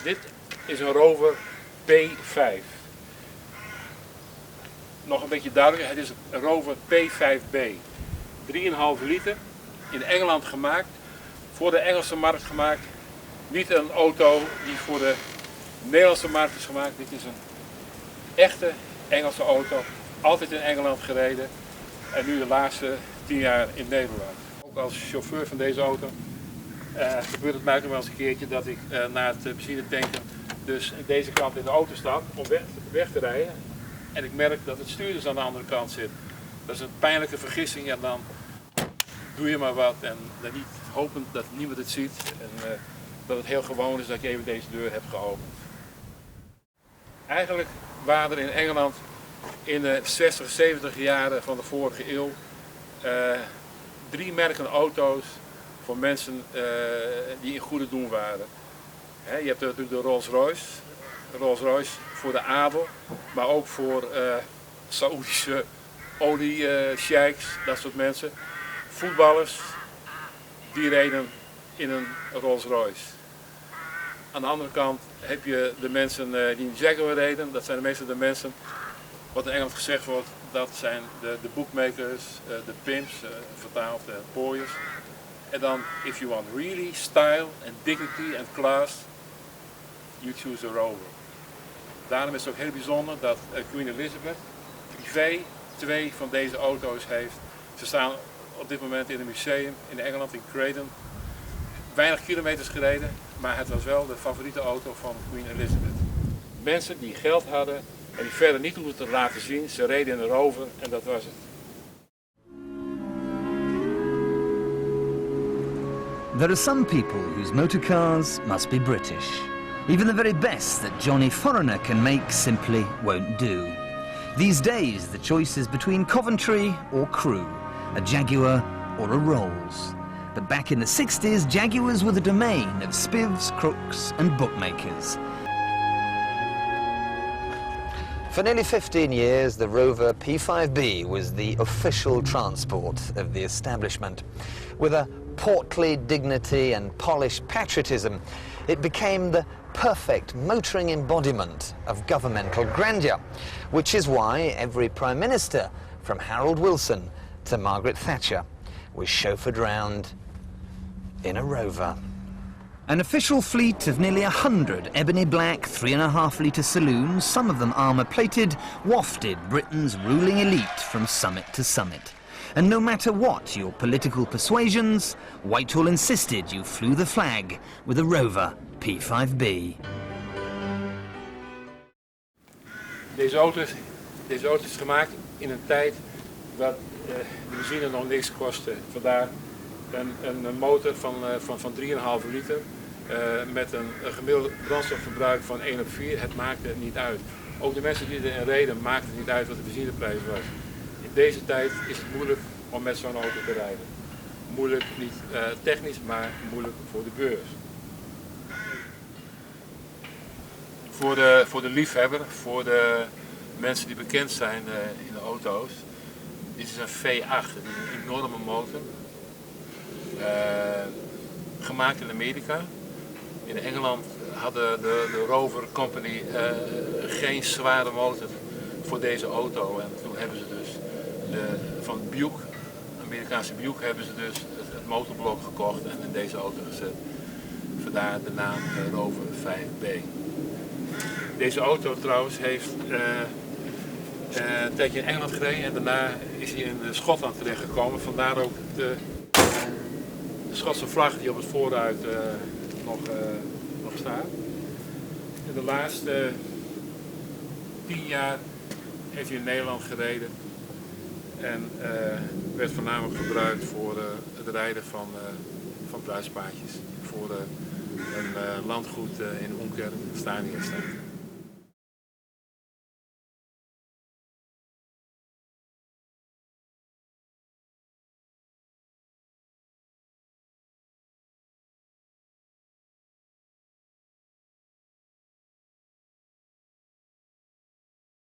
Dit is een Rover P5. Nog een beetje duidelijker, het is een Rover P5B. 3,5 liter, in Engeland gemaakt, voor de Engelse markt gemaakt. Niet een auto die voor de Nederlandse markt is gemaakt. Dit is een echte Engelse auto, altijd in Engeland gereden en nu de laatste 10 jaar in Nederland. Ook als chauffeur van deze auto gebeurt het mij nog wel eens een keertje dat ik na het benzinetanken dus deze kant in de auto stap om weg te rijden. En ik merk dat het stuur dus aan de andere kant zit. Dat is een pijnlijke vergissing en dan doe je maar wat en dan niet hopend dat niemand het ziet en dat het heel gewoon is dat je even deze deur hebt geopend. Eigenlijk waren er in Engeland in de 60, 70 jaren van de vorige eeuw 3 merken auto's voor mensen die in goede doen waren. Je hebt natuurlijk de Rolls Royce voor de adel, maar ook voor Saoedische olie-sheiks, dat soort mensen. Voetballers, die reden in een Rolls Royce. Aan de andere kant heb je de mensen die in Jaguar reden, dat zijn meestal de mensen, wat in Engeland gezegd wordt, dat zijn de bookmakers, de pimps, vertaald pooiers. En dan, if you want really style and dignity and class, you choose a Rover. Daarom is het ook heel bijzonder dat Queen Elizabeth privé 2 van deze auto's heeft. Ze staan op dit moment in een museum in Engeland, in Croydon. Weinig kilometers gereden, maar het was wel de favoriete auto van Queen Elizabeth. Mensen die geld hadden en die verder niet hoefden te laten zien, ze reden in een Rover en dat was het. There are some people whose motorcars must be British. Even the very best that Johnny Foreigner can make simply won't do. These days the choice is between Coventry or Crewe, a Jaguar or a Rolls. But back in the 60s, Jaguars were the domain of spivs, crooks and bookmakers. For nearly 15 years, the Rover P5B was the official transport of the establishment. With a portly dignity and polished patriotism, it became the perfect motoring embodiment of governmental grandeur, which is why every Prime Minister, from Harold Wilson to Margaret Thatcher, was chauffeured round in a Rover. An official fleet of nearly 100 ebony black 3.5-litre saloons, some of them armour-plated, wafted Britain's ruling elite from summit to summit. And no matter what your political persuasions, Whitehall insisted you flew the flag with a Rover P5B. Deze auto is gemaakt in een tijd dat de benzine nog niks kostte. Vandaar een motor van 3,5 liter met een gemiddeld brandstofverbruik van 1 op 4. Het maakte niet uit. Ook de mensen die erin reden maakte het niet uit wat de benzineprijs was. In deze tijd is het moeilijk om met zo'n auto te rijden. Moeilijk niet technisch, maar moeilijk voor de beurs. Voor de liefhebber, voor de mensen die bekend zijn in de auto's. Dit is een V8, een enorme motor. Gemaakt in Amerika. In Engeland hadden de Rover Company geen zware motor voor deze auto. En toen hebben ze dus van Buick, Amerikaanse Buick, hebben ze dus het motorblok gekocht en in deze auto gezet. Vandaar de naam Rover 5B. Deze auto trouwens heeft een tijdje in Engeland gereden en daarna is hij in Schotland terechtgekomen. Vandaar ook de Schotse vlag die op het voorruit nog staat. In de laatste 10 jaar heeft hij in Nederland gereden en werd voornamelijk gebruikt voor het rijden van bruidspaardjes. Voor een landgoed in Onker, Staniërs.